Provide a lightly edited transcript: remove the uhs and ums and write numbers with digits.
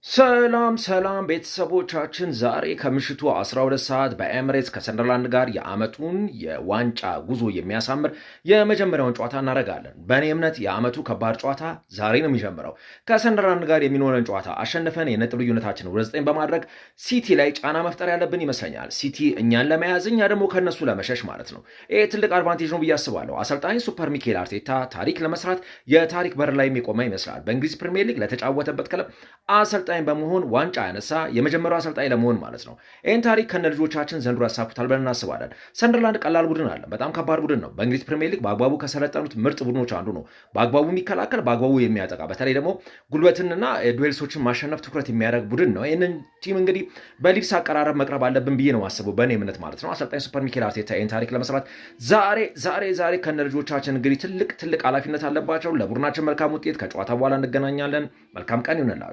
ሰላም ቤተሰቦቻችን ዛሬ ከምሽቱ 12 ሰዓት በኤምሬትስ ከሰንደርላንድ ጋር የዓመቱን የዋንጫ ጉዞ የሚያሳምር የመጀመሪያውን ጨዋታ እናደርጋለን። በእኔ እምነት የዓመቱ ከባድ ጨዋታ ዛሬ ነው የሚጀምረው። ከሰንደርላንድ ጋር የሚኖረን ጨዋታ አሸንፈን የነጥብ ልዩነታችን ወደ 9 በማድረግ ሲቲ ላይ ጫና መፍጠር ያለብን ይመስለኛል። ሲቲ እኛን ለመያዝ እኛ ደግሞ ከነሱ ለመሸሽ ማለት ነው። ይህ ትልቅ አድቫንቴጅ ነው ብዬ አስባለሁ። አሰልጣኝ ሱፐር ሚኬል አርቴታ ታሪክ ለመስራት የታሪክ በር ላይ የሚቆመ ይመስላል። በእንግሊዝ ፕሪሚየር ሊግ ለተጫወተበት ክለብ አሰልጣኝ በመሆን ዋንጫ ያነሳ የመጀመሪያው አሰልጣኝ ለመሆን ማለት ነው። ይህን ታሪክ ከነ ልጆቻችን ዘንድሮ ያሳኩታል ብለን እናስባለን። ሰንደርላንድ ቀላል ቡድን አለ፣ በጣም ከባድ ቡድን ነው። በእንግሊዝ ፕሪሚየር ሊግ በአግባቡ ከሰለጠኑት ምርጥ ቡድኖች አንዱ ነው። በአግባቡ የሚከላከል፣ በአግባቡ የሚያጠቃ፣ በተለይ ደግሞ ጉልበትንና ዱዌልሶችን ማሸነፍ ትኩረት የሚያደርግ ቡድን ነው። ይህንን ቲም እንግዲህ በሊድስ አቀራረብ መቅረብ አለብን ብዬ ነው ማስበው፣ በእኔ እምነት ማለት ነው። አሰልጣኝ ሱፐር ሚኬል አርቴታ ይህን ታሪክ ለመስራት ዛሬ ከነ ልጆቻችን እንግዲህ ትልቅ ኃላፊነት አለባቸው። ለቡድናችን መልካም ውጤት። ከጨዋታ በኋላ እንገናኛለን። መልካም ቀን ይሁንላችሁ።